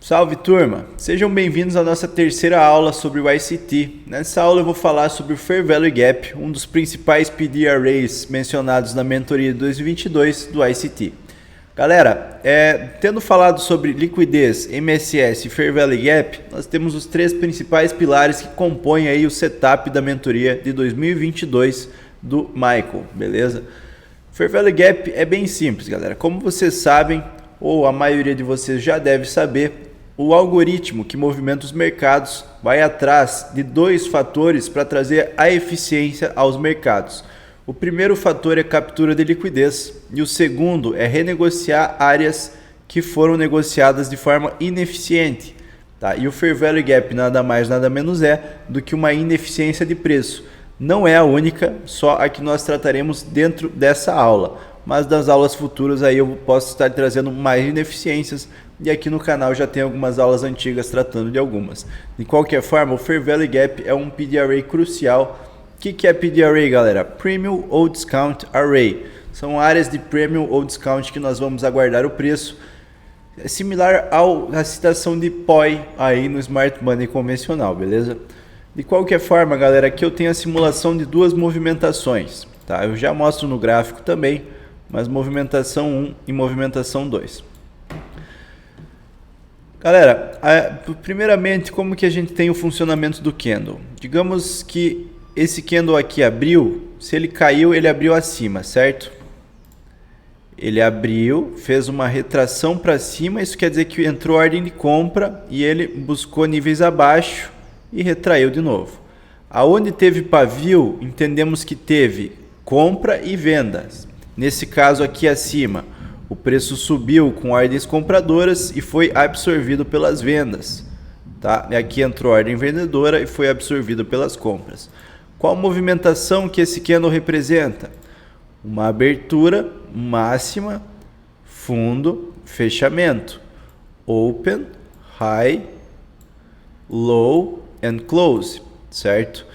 Salve turma, sejam bem-vindos à nossa terceira aula sobre o ICT. Nessa aula eu vou falar sobre o Fair Value Gap, um dos principais PD Arrays mencionados na mentoria de 2022 do ICT. Galera, tendo falado sobre liquidez, MSS e Fair Value Gap, nós temos os três principais pilares que compõem aí o setup da mentoria de 2022 do Michael, beleza? Fair Value Gap é bem simples, galera. Como vocês sabem, ou a maioria de vocês já deve saber, o algoritmo que movimenta os mercados vai atrás de dois fatores para trazer a eficiência aos mercados. O primeiro fator é captura de liquidez e o segundo é renegociar áreas que foram negociadas de forma ineficiente. Tá? E o Fair Value Gap nada mais nada menos é do que uma ineficiência de preço. Não é a única, só a que nós trataremos dentro dessa aula. Mas das aulas futuras aí eu posso estar trazendo mais ineficiências e aqui no canal já tem algumas aulas antigas tratando de algumas. De qualquer forma, o Fair Value Gap é um PD Array crucial. O que é PD Array, galera? Premium ou Discount Array. São áreas de Premium ou Discount que nós vamos aguardar o preço. É similar à citação de POI aí no Smart Money convencional, beleza? De qualquer forma, galera, aqui eu tenho a simulação de duas movimentações. Tá? Eu já mostro no gráfico também, mas movimentação 1 e movimentação 2. Galera, primeiramente, como que a gente tem o funcionamento do candle? Digamos que esse candle aqui abriu, se ele caiu, ele abriu acima, certo? Ele abriu, fez uma retração para cima, isso quer dizer que entrou ordem de compra e ele buscou níveis abaixo e retraiu de novo. Aonde teve pavio, entendemos que teve compra e vendas. Nesse caso aqui acima, o preço subiu com ordens compradoras e foi absorvido pelas vendas. Tá? E aqui entrou ordem vendedora e foi absorvido pelas compras. Qual a movimentação que esse candle representa? Uma abertura máxima, fundo, fechamento. Open, high, low and close, certo?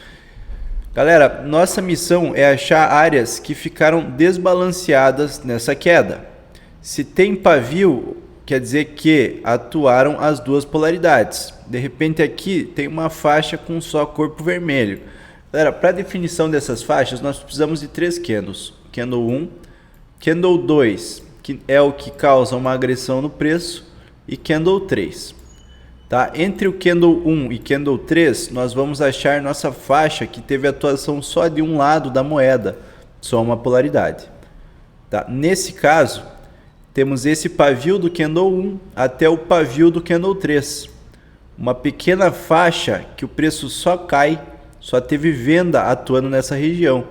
Galera, nossa missão é achar áreas que ficaram desbalanceadas nessa queda. Se tem pavio, quer dizer que atuaram as duas polaridades. De repente aqui tem uma faixa com só corpo vermelho. Galera, para definição dessas faixas, nós precisamos de três candles. Candle 1, Candle 2, que é o que causa uma agressão no preço, e Candle 3. Tá? Entre o Candle 1 e Candle 3, nós vamos achar nossa faixa que teve atuação só de um lado da moeda, só uma polaridade. Tá? Nesse caso, temos esse pavio do Candle 1 até o pavio do Candle 3. Uma pequena faixa que o preço só cai, só teve venda atuando nessa região.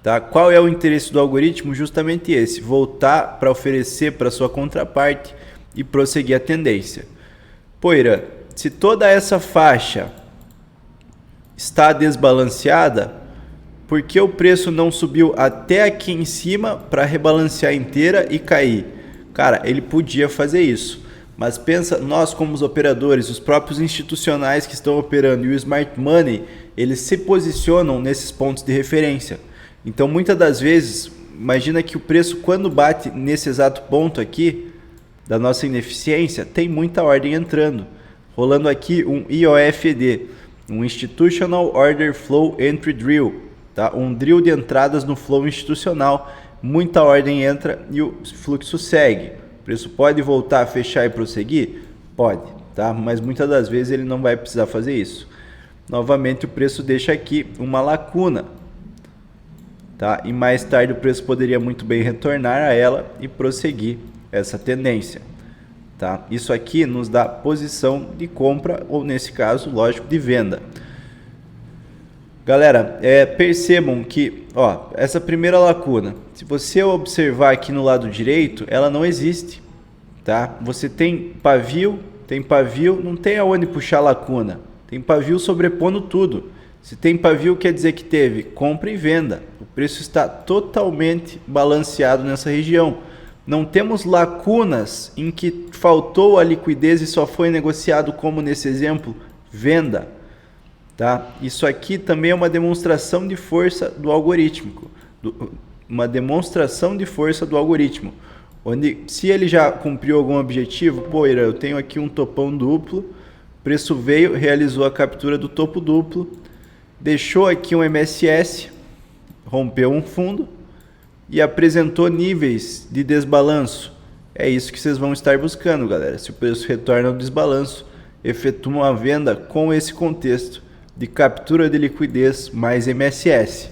Tá? Qual é o interesse do algoritmo? Justamente esse, voltar para oferecer para sua contraparte e prosseguir a tendência. Poeira, se toda essa faixa está desbalanceada, por que o preço não subiu até aqui em cima para rebalancear inteira e cair? Cara, ele podia fazer isso, mas pensa, nós como os operadores, os próprios institucionais que estão operando e o Smart Money, eles se posicionam nesses pontos de referência. Então, muitas das vezes, imagina que o preço quando bate nesse exato ponto aqui, da nossa ineficiência, tem muita ordem entrando, rolando aqui um IOFD, um Institutional Order Flow Entry Drill, tá? Um drill de entradas no flow institucional, muita ordem entra e o fluxo segue. O preço pode voltar a fechar e prosseguir? Pode, tá? Mas muitas das vezes ele não vai precisar fazer isso. Novamente o preço deixa aqui uma lacuna, tá? E mais tarde o preço poderia muito bem retornar a ela e prosseguir essa tendência, tá? Isso aqui nos dá posição de compra ou nesse caso, lógico, de venda. Galera, percebam que essa primeira lacuna, se você observar aqui no lado direito, ela não existe, tá? Você tem pavio, não tem aonde puxar a lacuna, tem pavio sobrepondo tudo. Se tem pavio, quer dizer que teve compra e venda. O preço está totalmente balanceado nessa região. Não temos lacunas em que faltou a liquidez e só foi negociado, como nesse exemplo, venda. Tá? Isso aqui também é uma demonstração de força do algoritmo. onde se ele já cumpriu algum objetivo, pô, Ira, eu tenho aqui um topão duplo, o preço veio, realizou a captura do topo duplo, deixou aqui um MSS, rompeu um fundo e apresentou níveis de desbalanço. É isso que vocês vão estar buscando, galera. Se o preço retorna ao desbalanço, efetua uma venda com esse contexto de captura de liquidez mais MSS.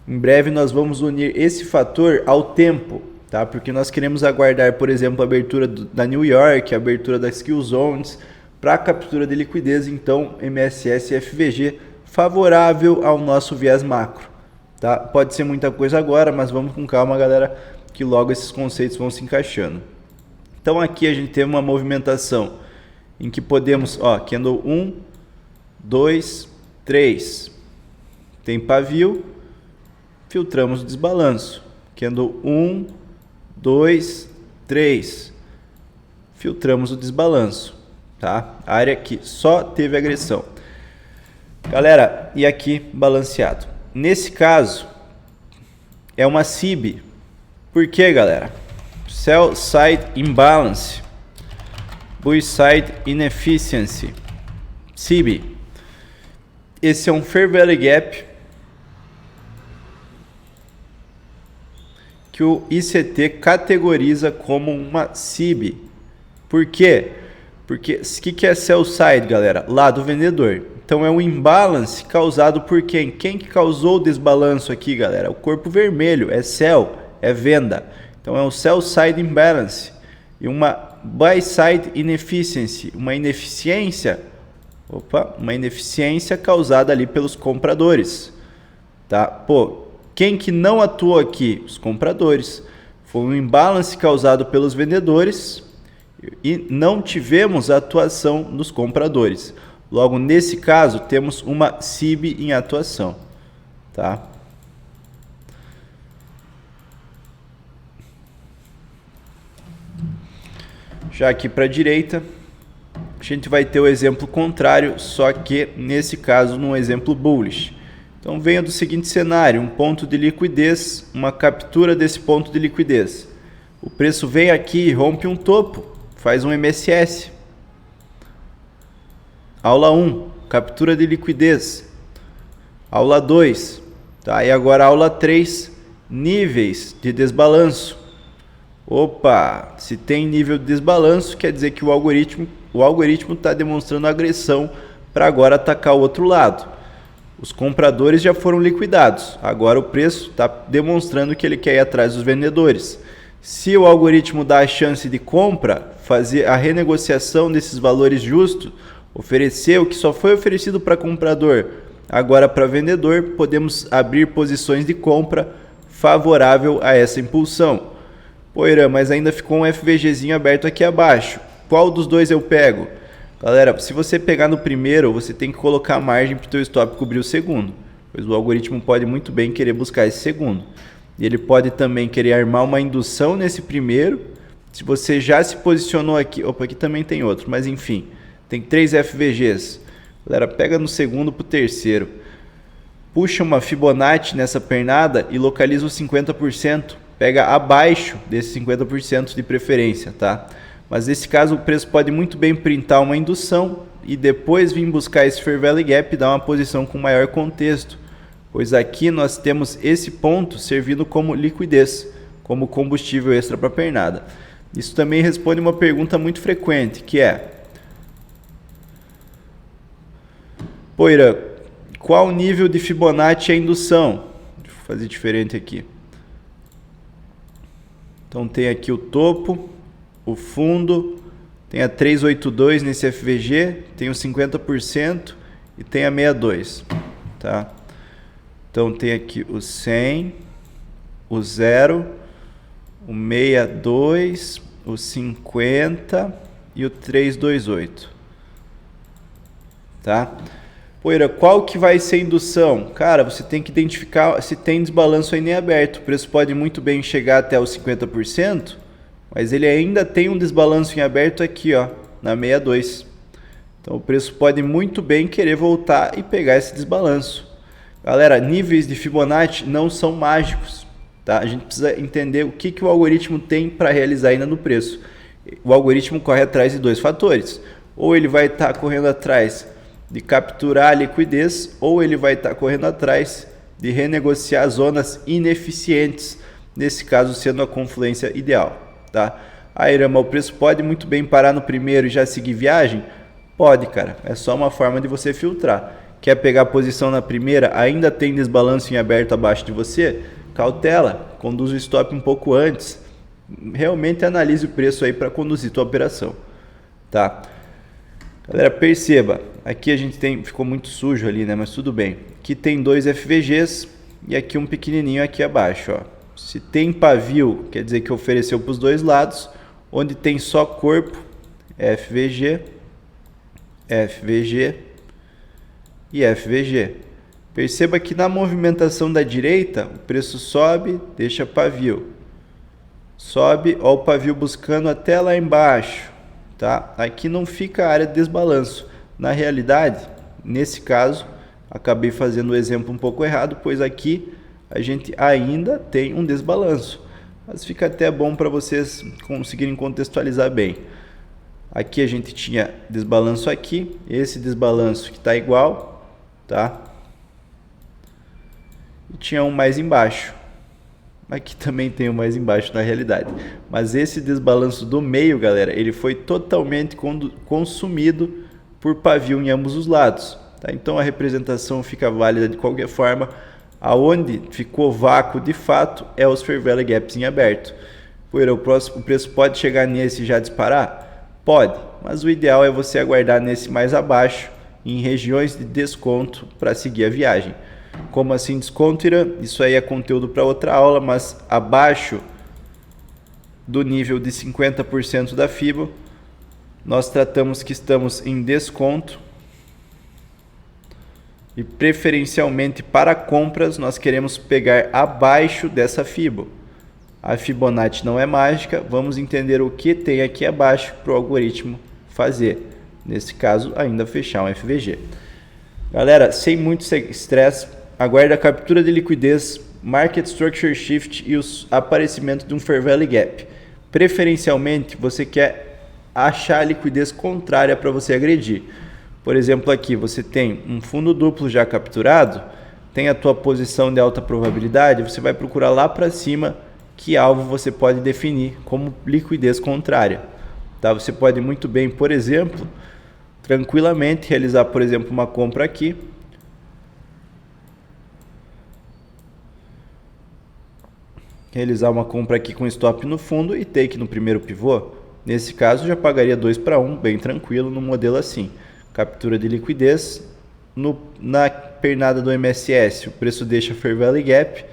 Em breve nós vamos unir esse fator ao tempo, tá? Porque nós queremos aguardar, por exemplo, a abertura da New York, a abertura das Skill Zones para captura de liquidez. Então, MSS e FVG favorável ao nosso viés macro, tá? Pode ser muita coisa agora, mas vamos com calma, galera, que logo esses conceitos vão se encaixando. Então aqui a gente teve uma movimentação em que podemos, ó, candle 1, 2, 3, tem pavio, filtramos o desbalanço, candle 1, 2, 3, filtramos o desbalanço, tá? A área aqui só teve agressão. Galera, e aqui balanceado. Nesse caso, é uma SIB. Por quê, galera? Sell Side Imbalance, Buy Side Inefficiency, SIB. Esse é um Fair Value Gap que o ICT categoriza como uma SIB. Por quê? Porque o que é Sell Side, galera? Lado vendedor. Então é um imbalance causado por quem? Quem que causou o desbalanço aqui, galera? O corpo vermelho, é sell, é venda. Então é um Sell Side Imbalance e uma Buy Side Inefficiency, uma ineficiência causada ali pelos compradores, tá? Pô, quem que não atuou aqui? Os compradores. Foi um imbalance causado pelos vendedores e não tivemos a atuação dos compradores. Logo, nesse caso, temos uma SIB em atuação, tá? Já aqui para a direita, a gente vai ter o exemplo contrário, só que nesse caso num exemplo bullish. Então venha do seguinte cenário, um ponto de liquidez, uma captura desse ponto de liquidez. O preço vem aqui e rompe um topo, faz um MSS. Aula 1, captura de liquidez. Aula 2, tá? E agora aula 3, níveis de desbalanço. Opa, se tem nível de desbalanço, quer dizer que o algoritmo está demonstrando agressão para agora atacar o outro lado. Os compradores já foram liquidados, agora o preço está demonstrando que ele quer ir atrás dos vendedores. Se o algoritmo dá a chance de compra, fazer a renegociação desses valores justos, oferecer o que só foi oferecido para comprador, agora para vendedor, podemos abrir posições de compra favorável a essa impulsão. Pô, Irã, mas ainda ficou um FVGzinho aberto aqui abaixo. Qual dos dois eu pego? Galera, se você pegar no primeiro, você tem que colocar a margem para o teu stop cobrir o segundo, pois o algoritmo pode muito bem querer buscar esse segundo. E ele pode também querer armar uma indução nesse primeiro. Se você já se posicionou aqui... Opa, aqui também tem outro, mas enfim. Tem 3 FVGs. Galera, pega no segundo para o terceiro. Puxa uma Fibonacci nessa pernada e localiza os 50%. Pega abaixo desse 50% de preferência, tá? Mas nesse caso o preço pode muito bem printar uma indução e depois vir buscar esse Fair Value Gap e dar uma posição com maior contexto, pois aqui nós temos esse ponto servindo como liquidez, como combustível extra para a pernada. Isso também responde uma pergunta muito frequente, que é: pô, Irã, qual nível de Fibonacci é indução? Deixa eu fazer diferente aqui. Então tem aqui o topo, o fundo, tem a 382 nesse FVG, tem o 50% e tem a 62, tá? Então tem aqui o 100, o 0, o 62, o 50 e o 328, tá? Poeira, qual que vai ser a indução? Cara, você tem que identificar se tem desbalanço ainda em aberto. O preço pode muito bem chegar até os 50%, mas ele ainda tem um desbalanço em aberto aqui, ó, na 62. Então o preço pode muito bem querer voltar e pegar esse desbalanço. Galera, níveis de Fibonacci não são mágicos, Tá? A gente precisa entender o que o algoritmo tem para realizar ainda no preço. O algoritmo corre atrás de dois fatores. Ou ele vai estar correndo atrás de capturar a liquidez, ou ele vai estar correndo atrás de renegociar zonas ineficientes, nesse caso sendo a confluência ideal. Tá? Aí, Irama, o preço pode muito bem parar no primeiro e já seguir viagem? Pode, cara. É só uma forma de você filtrar. Quer pegar a posição na primeira, ainda tem desbalanço em aberto abaixo de você? Cautela, conduz o stop um pouco antes. Realmente analise o preço aí para conduzir tua operação. Tá? Galera, perceba, aqui a gente tem, ficou muito sujo ali, né? Mas tudo bem. Aqui tem dois FVGs e aqui um pequenininho aqui abaixo, ó. Se tem pavio, quer dizer que ofereceu para os dois lados. Onde tem só corpo, FVG, FVG e FVG. Perceba que na movimentação da direita, o preço sobe, deixa pavio. Sobe, ó, o pavio buscando até lá embaixo. Tá? Aqui não fica a área de desbalanço. Na realidade, nesse caso, acabei fazendo o exemplo um pouco errado, pois aqui a gente ainda tem um desbalanço. Mas fica até bom para vocês conseguirem contextualizar bem. Aqui a gente tinha desbalanço aqui, esse desbalanço que está igual, tá? E tinha um mais embaixo. Aqui também tem um mais embaixo na realidade. Mas esse desbalanço do meio, galera, ele foi totalmente consumido por pavio em ambos os lados. Tá? Então a representação fica válida de qualquer forma. Aonde ficou vácuo de fato é os Fair Value Gaps em aberto. Poeira, o preço pode chegar nesse e já disparar? Pode, mas o ideal é você aguardar nesse mais abaixo, em regiões de desconto, para seguir a viagem. Como assim desconto, Irã? Isso aí é conteúdo para outra aula, mas abaixo do nível de 50% da FIBO, nós tratamos que estamos em desconto e preferencialmente para compras nós queremos pegar abaixo dessa FIBO. A Fibonacci não é mágica, vamos entender o que tem aqui abaixo para o algoritmo fazer. Nesse caso, ainda fechar um FVG. Galera, sem muito estresse, aguarde a captura de liquidez, Market Structure Shift e o aparecimento de um Fair Value Gap. Preferencialmente, você quer achar a liquidez contrária para você agredir. Por exemplo, aqui você tem um fundo duplo já capturado, tem a tua posição de alta probabilidade, você vai procurar lá para cima que alvo você pode definir como liquidez contrária. Tá? Você pode muito bem, por exemplo, tranquilamente realizar, por exemplo, uma compra aqui. Realizar uma compra aqui com stop no fundo e take no primeiro pivô. Nesse caso, já pagaria 2 para 1, bem tranquilo, no modelo assim. Captura de liquidez. Na pernada do MSS, o preço deixa Fair Value Gap.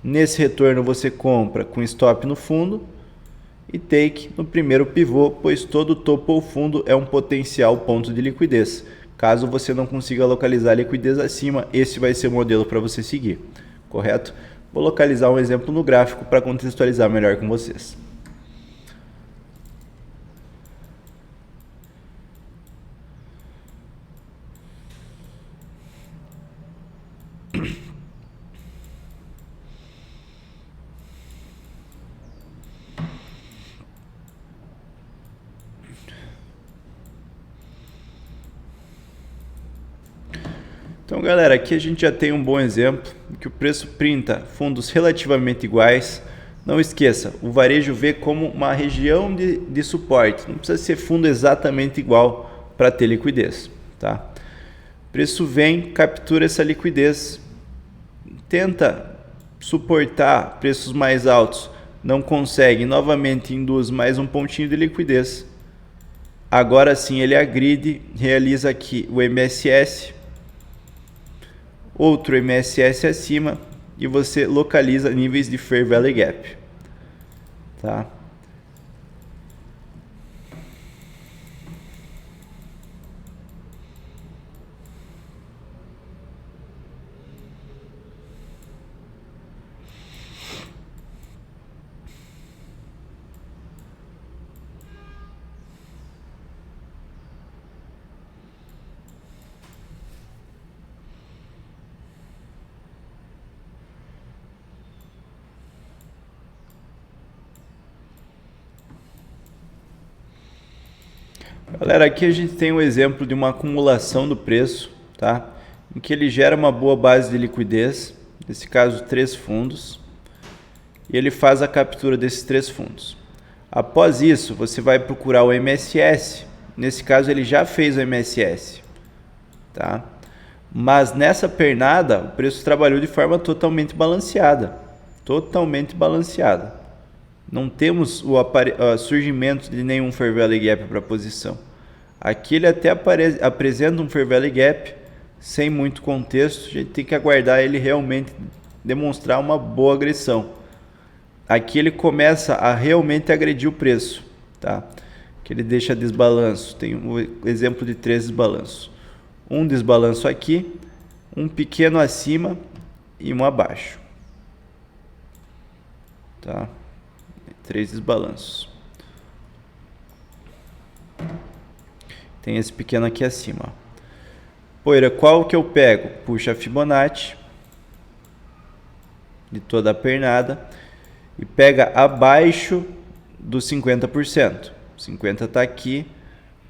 Nesse retorno, você compra com stop no fundo e take no primeiro pivô, pois todo topo ou fundo é um potencial ponto de liquidez. Caso você não consiga localizar a liquidez acima, esse vai ser o modelo para você seguir, correto? Vou localizar um exemplo no gráfico para contextualizar melhor com vocês. Então, galera, aqui a gente já tem um bom exemplo que o preço printa fundos relativamente iguais. Não esqueça, o varejo vê como uma região de suporte. Não precisa ser fundo exatamente igual para ter liquidez. Tá? O preço vem, captura essa liquidez, tenta suportar preços mais altos, não consegue, novamente induz mais um pontinho de liquidez. Agora sim ele agride, realiza aqui o MSS, outro MSS acima e você localiza níveis de Fair Value Gap. Tá? Galera, aqui a gente tem um exemplo de uma acumulação do preço, tá? Em que ele gera uma boa base de liquidez, nesse caso 3 fundos, e ele faz a captura desses 3 fundos. Após isso, você vai procurar o MSS, nesse caso ele já fez o MSS, tá? Mas nessa pernada, o preço trabalhou de forma totalmente balanceada, Não temos o surgimento de nenhum Fair Value Gap para a posição. Aqui ele até apresenta um Fair Value Gap sem muito contexto. A gente tem que aguardar ele realmente demonstrar uma boa agressão. Aqui ele começa a realmente agredir o preço, tá? Que ele deixa desbalanço. Tem um exemplo de 3 desbalanços. Um desbalanço aqui, um pequeno acima e um abaixo, tá? 3 desbalanços. Tem esse pequeno aqui acima. Poeira, qual que eu pego? Puxa a Fibonacci de toda a pernada e pega abaixo dos 50%. 50 está aqui.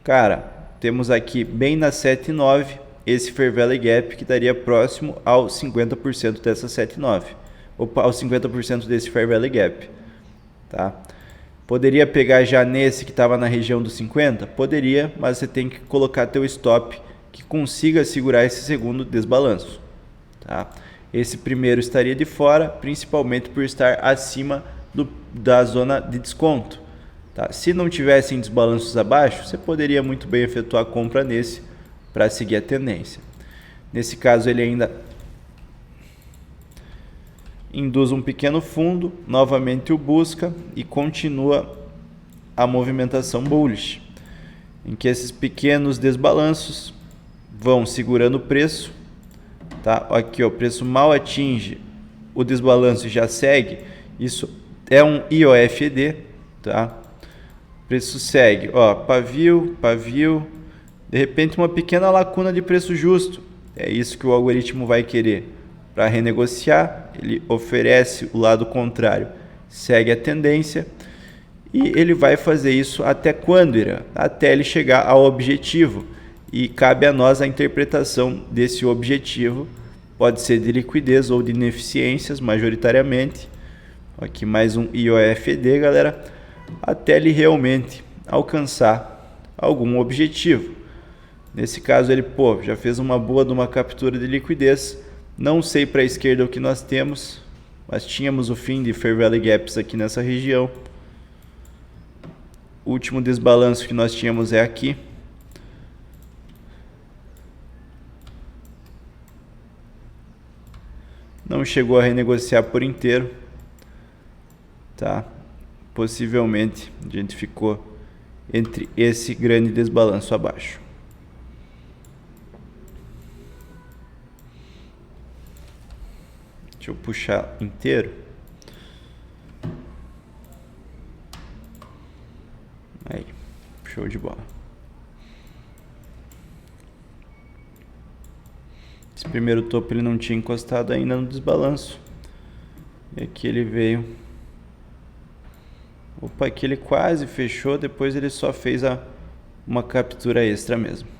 Cara, temos aqui bem na 7,9 esse Fair Value Gap que estaria próximo ao 50% dessa 7,9. Opa, ao 50% desse Fair Value Gap. Tá? Poderia pegar já nesse que estava na região dos 50? Poderia, mas você tem que colocar teu stop que consiga segurar esse segundo desbalanço. Tá? Esse primeiro estaria de fora, principalmente por estar acima da zona de desconto. Tá? Se não tivessem desbalanços abaixo, você poderia muito bem efetuar a compra nesse para seguir a tendência. Nesse caso ele ainda induz um pequeno fundo, novamente o busca e continua a movimentação bullish, em que esses pequenos desbalanços vão segurando o preço, tá? Aqui ó, o preço mal atinge o desbalanço e já segue, isso é um IOFD, tá? O preço segue, ó, pavio, de repente uma pequena lacuna de preço justo, é isso que o algoritmo vai querer. Para renegociar, ele oferece o lado contrário, segue a tendência e ele vai fazer isso até quando, Irã? Até ele chegar ao objetivo e cabe a nós a interpretação desse objetivo, pode ser de liquidez ou de ineficiências majoritariamente, aqui mais um IOFD galera, até ele realmente alcançar algum objetivo. Nesse caso ele já fez uma boa de uma captura de liquidez. Não sei para a esquerda o que nós temos, mas tínhamos o fim de Fair Value Gaps aqui nessa região. O último desbalanço que nós tínhamos é aqui. Não chegou a renegociar por inteiro, tá? Possivelmente a gente ficou entre esse grande desbalanço abaixo. Deixa eu puxar inteiro. Aí, show de bola. Esse primeiro topo ele não tinha encostado ainda no desbalanço. E aqui ele veio. Opa, aqui ele quase fechou, depois ele só fez uma captura extra mesmo.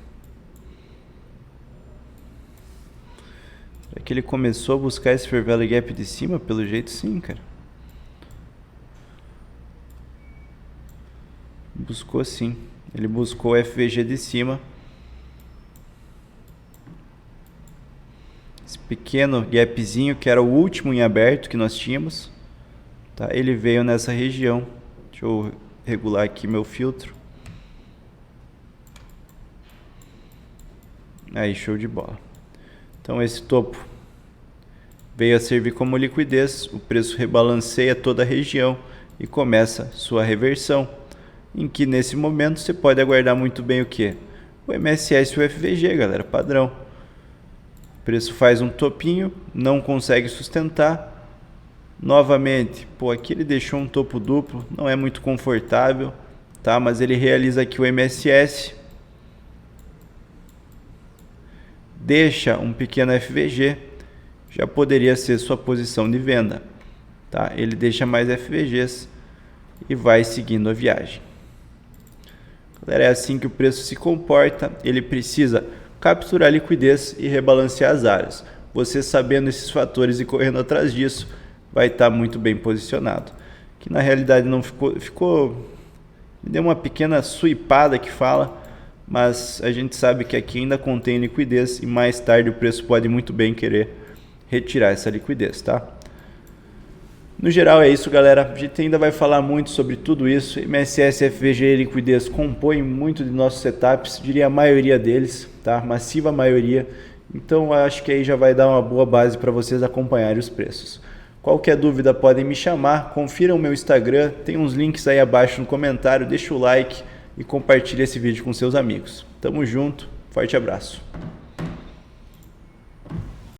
É que ele começou a buscar esse Fair Value Gap de cima, pelo jeito sim, cara. Buscou sim. Ele buscou o FVG de cima. Esse pequeno gapzinho que era o último em aberto que nós tínhamos, tá? Ele veio nessa região. Deixa eu regular aqui meu filtro. Aí, show de bola. Então esse topo veio a servir como liquidez, o preço rebalanceia toda a região e começa sua reversão, em que nesse momento você pode aguardar muito bem o que? O MSS e o FVG, galera, padrão. O preço faz um topinho, não consegue sustentar, novamente, aqui ele deixou um topo duplo, não é muito confortável, tá? Mas ele realiza aqui o MSS, deixa um pequeno FVG, já poderia ser sua posição de venda, tá? Ele deixa mais FVGs e vai seguindo a viagem. Galera, é assim que o preço se comporta. Ele precisa capturar liquidez e rebalancear as áreas. Você sabendo esses fatores e correndo atrás disso, vai estar muito bem posicionado. Que na realidade não ficou deu uma pequena suipada que fala, mas a gente sabe que aqui ainda contém liquidez e mais tarde o preço pode muito bem querer retirar essa liquidez, tá? No geral é isso, galera. A gente ainda vai falar muito sobre tudo isso. MSS, FVG e liquidez compõem muito de nossos setups, diria a maioria deles, tá? Massiva maioria. Então acho que aí já vai dar uma boa base para vocês acompanharem os preços. Qualquer dúvida podem me chamar, confiram o meu Instagram, tem uns links aí abaixo no comentário, deixa o like e compartilha esse vídeo com seus amigos. Tamo junto, forte abraço.